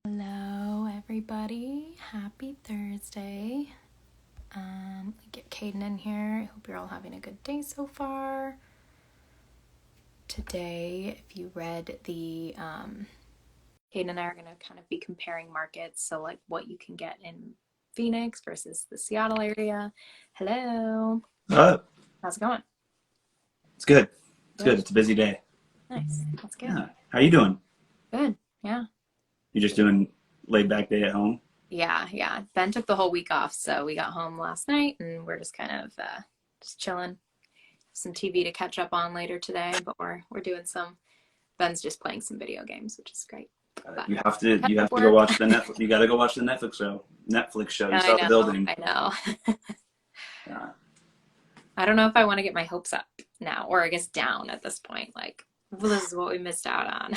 Hello, everybody. Happy Thursday. Get Caden in here. I hope you're all having a good day so far. Today, if you read the, Caden and I are going to kind of be comparing markets. So, like, what you can get in Phoenix versus the Seattle area. Hello. How's it going? It's good. It's good. It's a busy day. Nice. That's good. Yeah. How you doing? Good. Yeah. You just doing laid back day at home? Yeah. Ben took the whole week off, so we got home last night and we're just kind of just chilling. Some TV to catch up on later today, but we're doing some. Ben's just playing some video games, which is great. You have to go watch the Netflix. You got to go watch the Netflix show. You saw the building. I know. Yeah. I don't know if I want to get my hopes up now, or I guess down at this point. Like, well, this is what we missed out on.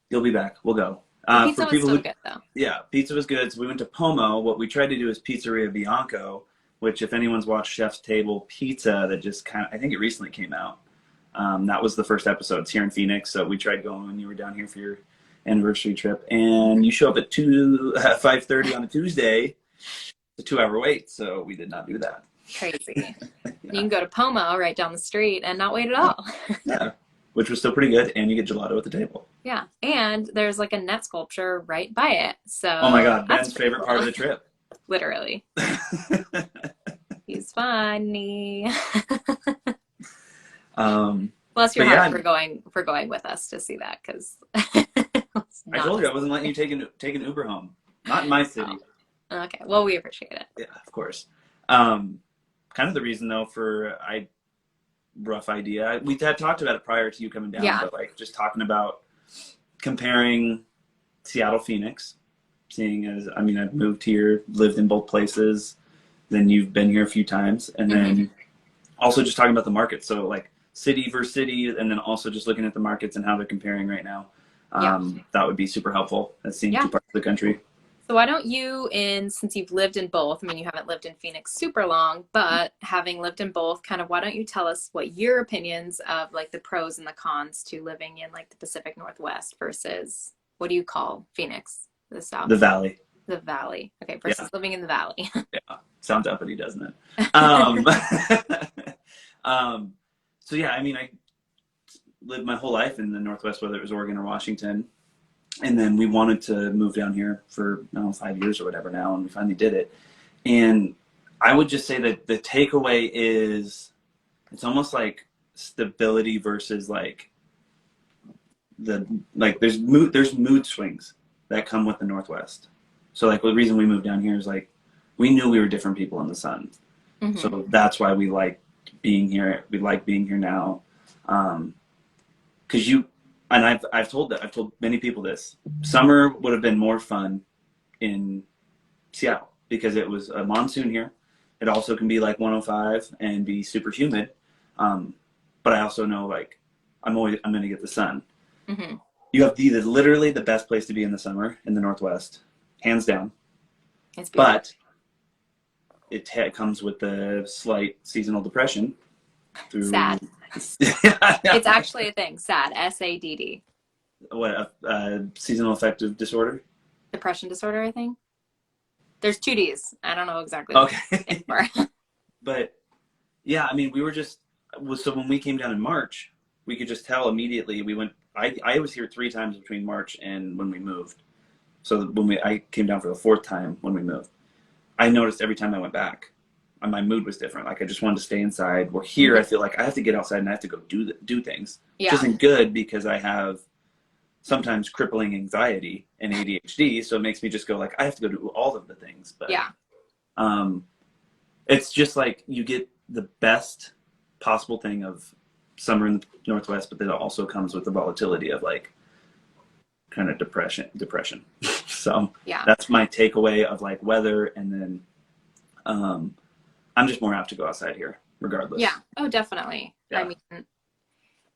You'll be back. We'll go. Pizza was so good, though. Yeah, pizza was good. So we went to Pomo. What we tried to do is Pizzeria Bianco, which if anyone's watched Chef's Table Pizza, that just I think it recently came out. That was the first episode. It's here in Phoenix. So we tried going when you were down here for your anniversary trip, and you show up at 5:30 on a Tuesday. It's a 2-hour wait, so we did not do that. Crazy. Yeah. You can go to Pomo right down the street and not wait at all. Yeah, which was still pretty good, and you get gelato at the table. Yeah, and there's like a net sculpture right by it. So oh my god, Ben's favorite part of the trip. Literally. He's funny. Bless your heart for going with us to see that, because I told you I wasn't letting you take an Uber home. Not in my city. Oh. Okay, well, we appreciate it. Yeah, of course. Kind of the reason though for rough idea. We had talked about it prior to you coming down, but like just talking about comparing Seattle, Phoenix, seeing as, I mean, I've moved here, lived in both places, then you've been here a few times, and then also just talking about the market. So like city versus city, and then also just looking at the markets and how they're comparing right now. That would be super helpful as seeing two parts of the country. So why don't you, since you've lived in both, I mean, you haven't lived in Phoenix super long, but having lived in both, kind of, why don't you tell us what your opinions of like the pros and the cons to living in like the Pacific Northwest versus, what do you call Phoenix? The South? The Valley. The Valley. Okay, versus living in the Valley. Yeah, sounds uppity, doesn't it? So yeah, I mean, I lived my whole life in the Northwest, whether it was Oregon or Washington. And then we wanted to move down here for 5 years or whatever now, and we finally did it. And I would just say that the takeaway is it's almost like stability versus there's mood swings that come with the Northwest. So like the reason we moved down here is like we knew we were different people in the sun. So that's why we like being here. We like being here now. Because and I've told many people this. Summer would have been more fun in Seattle because it was a monsoon here. It also can be like 105 and be super humid. But I also know like I'm going to get the sun. You have literally the best place to be in the summer in the Northwest, hands down. It's beautiful. But it comes with the slight seasonal depression. Sad. It's actually a thing. SAD. SADD. What, seasonal affective disorder? Depression disorder, I think. There's 2 Ds. I don't know exactly. Okay. But yeah, I mean, so when we came down in March, we could just tell immediately. I was here 3 times between March and when we moved. So when I came down for the 4th time when we moved, I noticed every time I went back, my mood was different. Like I just wanted to stay inside. Where here, I feel like I have to get outside and I have to go do things. Yeah. Which isn't good because I have sometimes crippling anxiety and ADHD. So it makes me just go like I have to go do all of the things. But it's just like you get the best possible thing of summer in the Northwest, but then it also comes with the volatility of like kind of depression. So that's my takeaway of like weather, and then I'm just more apt to go outside here, regardless. Yeah. Oh, definitely. Yeah. I mean,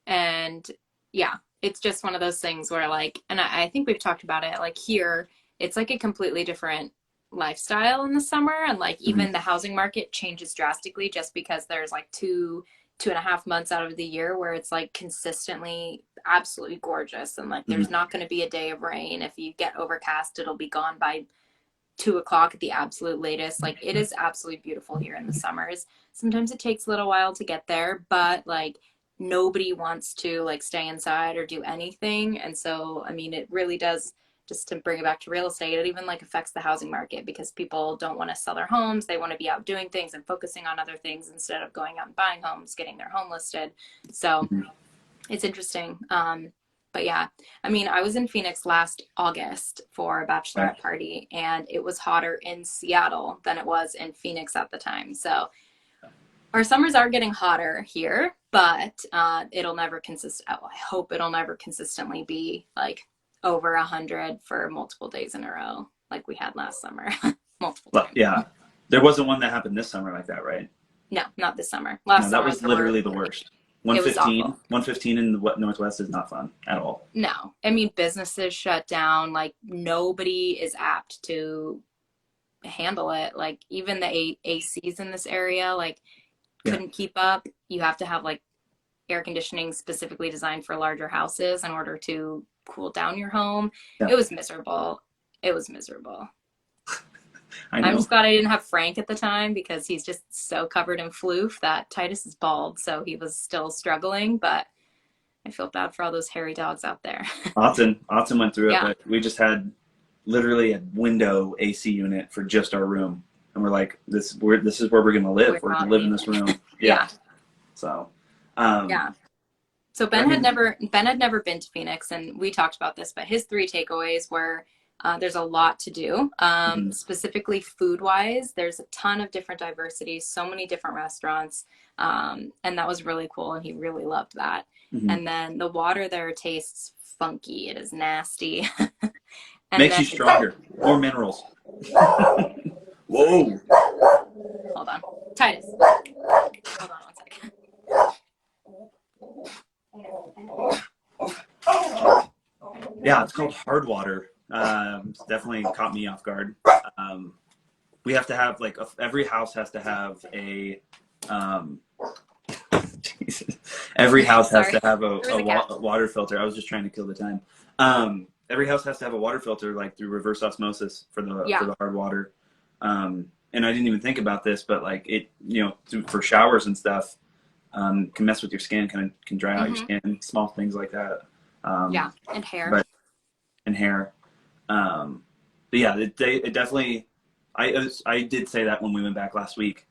and yeah, it's just one of those things where like, and I think we've talked about it, like here, it's like a completely different lifestyle in the summer. And like even the housing market changes drastically just because there's like 2.5 months out of the year where it's like consistently absolutely gorgeous. And like, there's not going to be a day of rain. If you get overcast, it'll be gone by 2 o'clock at the absolute latest. Like, it is absolutely beautiful here in the summers. Sometimes it takes a little while to get there, but like, nobody wants to like stay inside or do anything. And so, I mean, it really does, just to bring it back to real estate, it even like affects the housing market because people don't want to sell their homes. They want to be out doing things and focusing on other things instead of going out and buying homes, getting their home listed. So it's interesting. But yeah, I mean, I was in Phoenix last August for a bachelorette party, and it was hotter in Seattle than it was in Phoenix at the time. So our summers are getting hotter here, but it'll never I hope it'll never consistently be like over 100 for multiple days in a row like we had last summer. Multiple times. Yeah, there wasn't one that happened this summer like that, right? No, not this summer. Last No, that summer was literally the worst. 115, 115 in the Northwest is not fun at all. No, I mean, businesses shut down. Like, nobody is apt to handle it. Like, even the ACs in this area, like, couldn't keep up. You have to have like air conditioning specifically designed for larger houses in order to cool down your home. Yeah. It was miserable. It was miserable. I know. I'm just glad I didn't have Frank at the time because he's just so covered in floof that Titus is bald, so he was still struggling, but I feel bad for all those hairy dogs out there. Autzen went through it, but we just had literally a window AC unit for just our room. And we're like, this is where we're going to live. We're going to live in this room. Yeah. So, yeah. So Ben had never been to Phoenix, and we talked about this, but his 3 takeaways were there's a lot to do, specifically food wise. There's a ton of different diversity, so many different restaurants. And that was really cool. And he really loved that. And then the water there tastes funky. It is nasty. Makes you stronger. More minerals. Whoa. Hold on. Titus. Hold on 1 second. Yeah, it's called hard water. It's definitely caught me off guard. We have to have like every house has to have a Jesus. Every house has to have a water filter. I was just trying to kill the time. Every house has to have a water filter, like through reverse osmosis for the hard water. And I didn't even think about this, but like it, for showers and stuff, can mess with your skin, can dry out your skin, small things like that. And hair. And hair. But yeah, it definitely. I did say that when we went back last week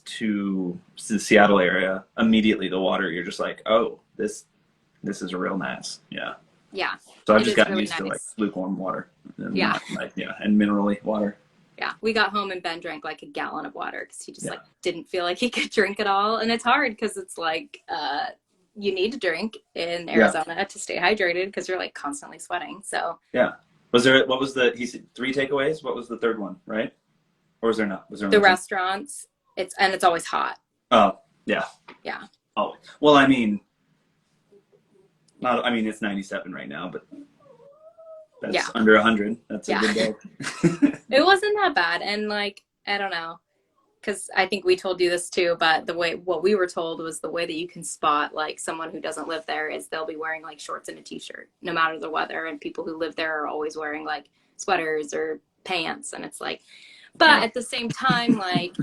to the Seattle area. Immediately, the water, you're just like, oh, this is a real mess. Yeah. Yeah. So I've just gotten used to like lukewarm water. And and mineral-y water. Yeah, we got home and Ben drank like a gallon of water because he just like didn't feel like he could drink at all. And it's hard because it's like you need to drink in Arizona to stay hydrated because you're like constantly sweating. So yeah. He said 3 takeaways? What was the third one, right? Or was there not? Was there the restaurants? It's always hot. Oh, yeah. Yeah. Oh, well, I mean, it's 97 right now, but that's under 100. That's a good day. It wasn't that bad. And like, I don't know, because I think we told you this too, but what we were told was the way that you can spot like someone who doesn't live there is they'll be wearing like shorts and a t-shirt no matter the weather. And people who live there are always wearing like sweaters or pants. And it's like, but at the same time, like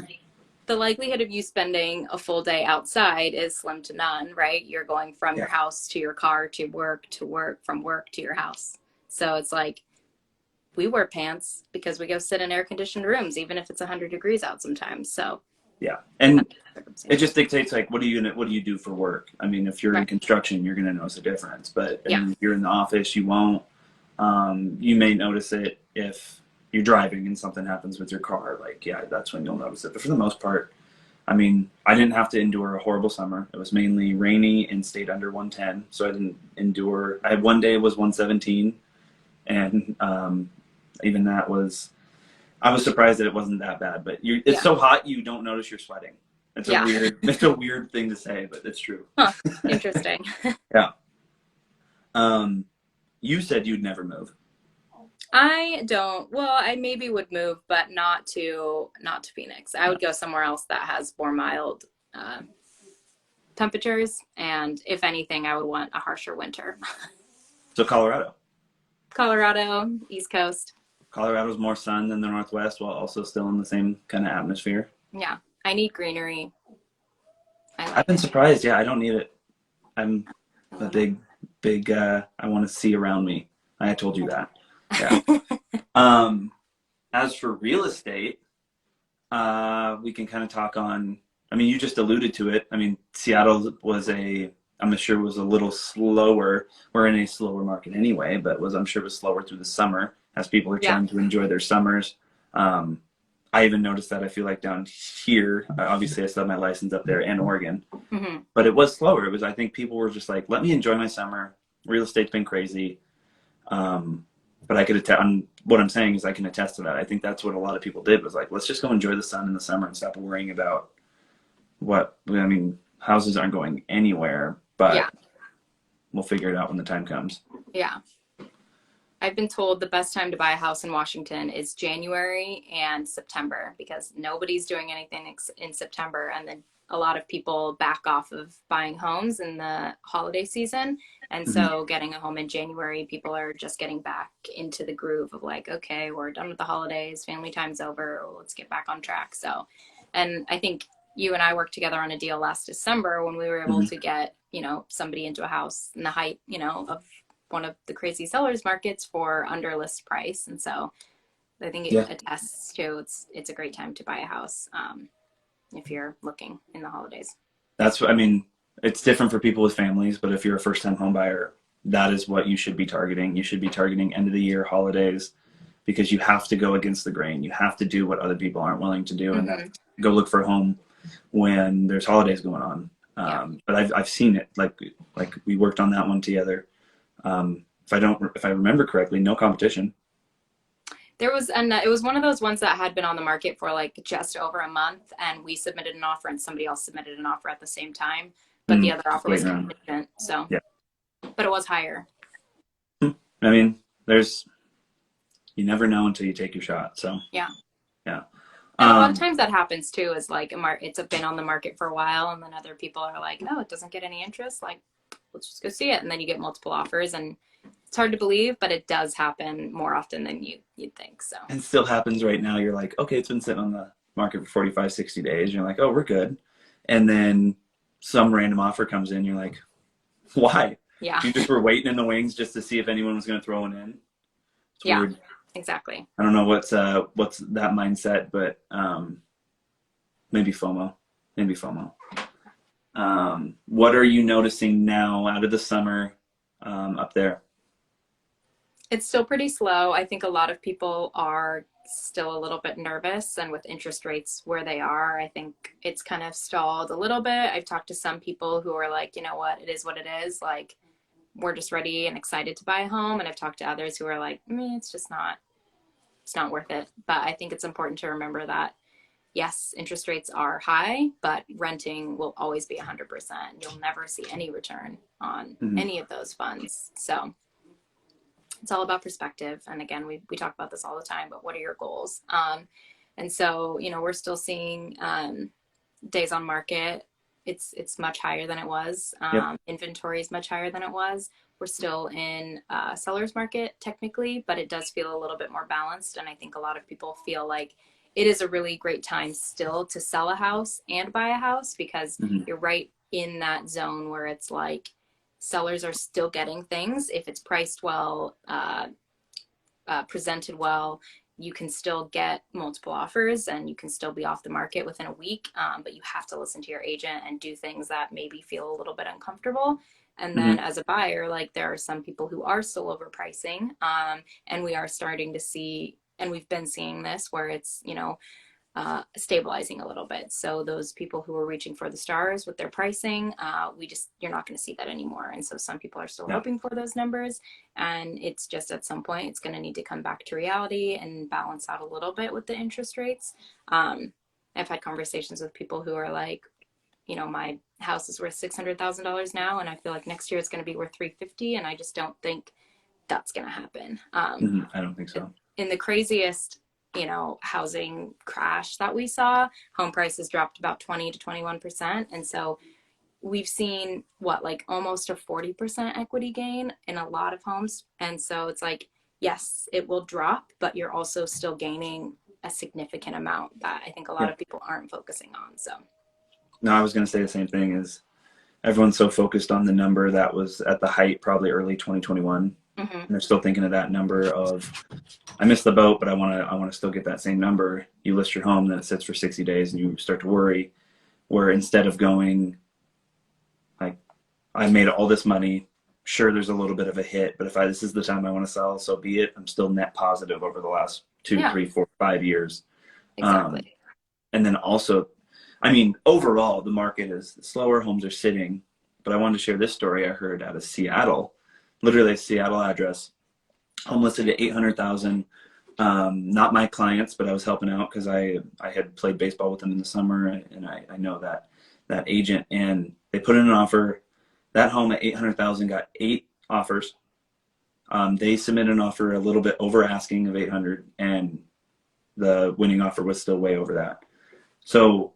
the likelihood of you spending a full day outside is slim to none, right? You're going from your house to your car to work, from work to your house. So it's like, we wear pants because we go sit in air conditioned rooms, even if it's 100 degrees out sometimes. So yeah. And it just dictates like, what do you do for work? I mean, if you're in construction, you're going to notice a difference, but if you're in the office, you won't. You may notice it if you're driving and something happens with your car. Like, that's when you'll notice it. But for the most part, I mean, I didn't have to endure a horrible summer. It was mainly rainy and stayed under 110. So I didn't endure. I had one day it was 117. And even that I was surprised that it wasn't that bad. But it's so hot you don't notice you're sweating. It's a weird thing to say, but it's true. Huh. Interesting. Yeah. You said you'd never move. I don't. Well, I maybe would move, but not to Phoenix. I would go somewhere else that has more mild temperatures. And if anything, I would want a harsher winter. So Colorado. Colorado, East Coast. Colorado's more sun than the Northwest, while also still in the same kind of atmosphere. Yeah, I need greenery. I've been surprised. Yeah, I don't need it. I'm a big. I want to see around me. I told you that. Yeah. As for real estate, we can kind of talk on. I mean, you just alluded to it. I mean, Seattle I'm sure was a little slower. We're in a slower market anyway, but I'm sure was slower through the summer as people are trying to enjoy their summers. I even noticed that. I feel like down here, obviously I still have my license up there and Oregon, but it was slower. I think people were just like, let me enjoy my summer. Real estate's been crazy. But I could attest, what I'm saying is I can attest to that. I think that's what a lot of people did was like, let's just go enjoy the sun in the summer and stop worrying about houses aren't going anywhere, but we'll figure it out when the time comes. Yeah. I've been told the best time to buy a house in Washington is January and September because nobody's doing anything in September. And then a lot of people back off of buying homes in the holiday season. And so getting a home in January, people are just getting back into the groove of like, okay, we're done with the holidays, family time's over, let's get back on track. So, and I think you and I worked together on a deal last December when we were able to get, somebody into a house in the height, of one of the crazy sellers markets for under list price. And so I think it attests to it's a great time to buy a house if you're looking in the holidays. That's what I mean. It's different for people with families, but if you're a first-time home buyer, that is what you should be targeting. You should be targeting end of the year holidays because you have to go against the grain. You have to do what other people aren't willing to do, and then go look for a home when there's holidays going on. But I've seen it. Like we worked on that one together. If I remember correctly, no competition. There was, and it was one of those ones that had been on the market for like just over a month, and we submitted an offer, and somebody else submitted an offer at the same time, but the other offer was contingent. So, but it was higher. I mean, you never know until you take your shot. So yeah. And a lot of times that happens too. Is like it's been on the market for a while, and then other people are like, "Oh, it doesn't get any interest. Like, let's just go see it." And then you get multiple offers, and it's hard to believe, but it does happen more often than you'd think. So, and still happens right now. You're like, okay, it's been sitting on the market for 45, 60 days. You're like, oh, we're good. And then some random offer comes in. You're like, why? Yeah. You just were waiting in the wings just to see if anyone was going to throw it in. It's weird. Exactly. I don't know what's that mindset, but maybe FOMO. What are you noticing now out of the summer up there? It's still pretty slow. I think a lot of people are still a little bit nervous, and with interest rates where they are, I think it's kind of stalled a little bit. I've talked to some people who are like, you know what, it is what it is. Like, we're just ready and excited to buy a home. And I've talked to others who are like, it's not worth it. But I think it's important to remember that, yes, interest rates are high, but renting will always be 100%. You'll never see any return on any of those funds. So it's all about perspective. And again, we talk about this all the time, but what are your goals? And so, we're still seeing days on market. It's much higher than it was. Inventory is much higher than it was. We're still in seller's market technically, but it does feel a little bit more balanced. And I think a lot of people feel like it is a really great time still to sell a house and buy a house because you're right in that zone where it's like sellers are still getting things. If it's priced well, presented well, you can still get multiple offers and you can still be off the market within a week. But you have to listen to your agent and do things that maybe feel a little bit uncomfortable. And then as a buyer, like there are some people who are still overpricing. And we are starting to see, and we've been seeing this where it's, stabilizing a little bit. So those people who are reaching for the stars with their pricing, you're not going to see that anymore. And so some people are still hoping for those numbers, and it's just at some point it's going to need to come back to reality and balance out a little bit with the interest rates. I've had conversations with people who are like, my house is worth $600,000 now, and I feel like next year it's going to be worth $350,000, and I just don't think that's going to happen. I don't think so. In the craziest housing crash that we saw, home prices dropped about 20 to 21%. And so we've seen what, like almost a 40% equity gain in a lot of homes. And so it's like, yes, it will drop, but you're also still gaining a significant amount that I think a lot of people aren't focusing on. So No, I was going to say the same thing. Is everyone's so focused on the number that was at the height, probably early 2021, and they're still thinking of that number of, I missed the boat, but I want to still get that same number. You list your home, then it sits for 60 days, and you start to worry. Where instead of going, like, I made all this money. Sure, there's a little bit of a hit, but if this is the time I want to sell, so be it. I'm still net positive over the last 2, 3, 4, 5 years. exactly. And then also, I mean, overall, the market is slower. Homes are sitting. But I wanted to share this story I heard out of Seattle, literally a Seattle address, home listed at 800,000. Not my clients, but I was helping out because I had played baseball with them in the summer, and I know that agent. And they put in an offer. That home at 800,000 got 8 offers. They submitted an offer a little bit over asking of 800, and the winning offer was still way over that. So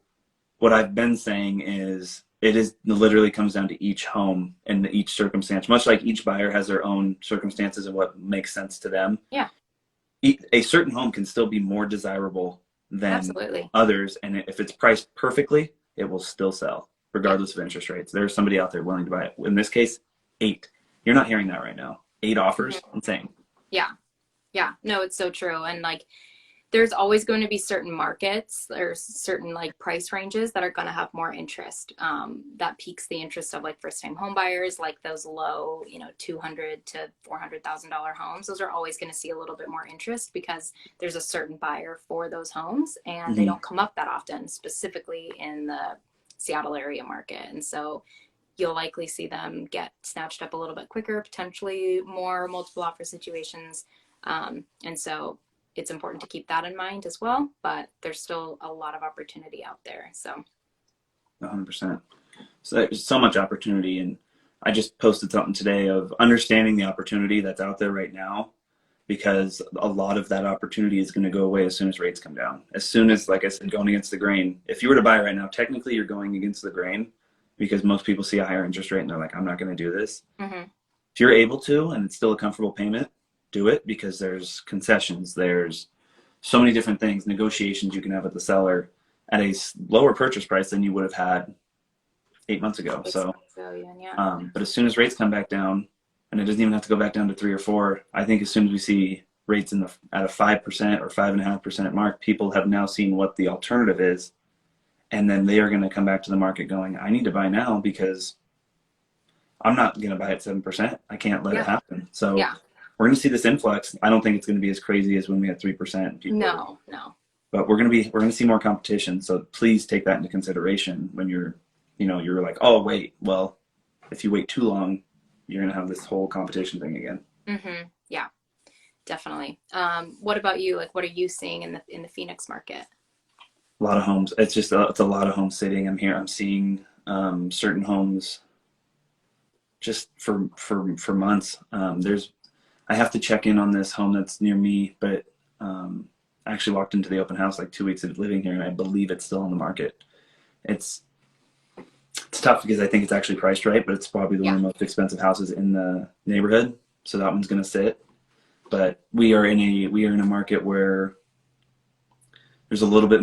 what I've been saying is it literally comes down to each home and each circumstance, much like each buyer has their own circumstances and what makes sense to them. Yeah. A certain home can still be more desirable than Absolutely. others. And if it's priced perfectly, it will still sell regardless of interest rates. There's somebody out there willing to buy it. In this case, 8. You're not hearing that right now. 8 offers. Insane. Yeah. Yeah. No, it's so true. And like, there's always going to be certain markets or certain like price ranges that are going to have more interest. That piques the interest of like first time home buyers, like those low, $200,000 to $400,000 homes. Those are always going to see a little bit more interest because there's a certain buyer for those homes, and they don't come up that often, specifically in the Seattle area market. And so you'll likely see them get snatched up a little bit quicker, potentially more multiple offer situations. And so it's important to keep that in mind as well, but there's still a lot of opportunity out there. So 100%. So there's so much opportunity. And I just posted something today of understanding the opportunity that's out there right now, because a lot of that opportunity is going to go away as soon as rates come down. As soon as, like I said, going against the grain. If you were to buy right now, technically you're going against the grain because most people see a higher interest rate and they're like, I'm not going to do this. If you're able to, and it's still a comfortable payment, do it, because there's concessions, there's so many different things, negotiations you can have with the seller at a lower purchase price than you would have had 8 months ago. But as soon as rates come back down, and it doesn't even have to go back down to 3 or 4, I think as soon as we see rates at a 5% or 5.5% mark, people have now seen what the alternative is, and then they are going to come back to the market going, I need to buy now because I'm not going to buy at 7%. I can't let it happen. So we're going to see this influx. I don't think it's going to be as crazy as when we had 3%. No. But we're going to see more competition. So please take that into consideration when you're like, oh, wait, well, if you wait too long, you're going to have this whole competition thing again. Yeah, definitely. What about you? Like, what are you seeing in the Phoenix market? A lot of homes. It's a lot of homes sitting. I'm seeing certain homes just for months. I have to check in on this home that's near me, but I actually walked into the open house like 2 weeks of living here, and I believe it's still on the market. It's tough because I think it's actually priced right, but it's probably one of the most expensive houses in the neighborhood. So that one's going to sit. But we are in a market where there's a little bit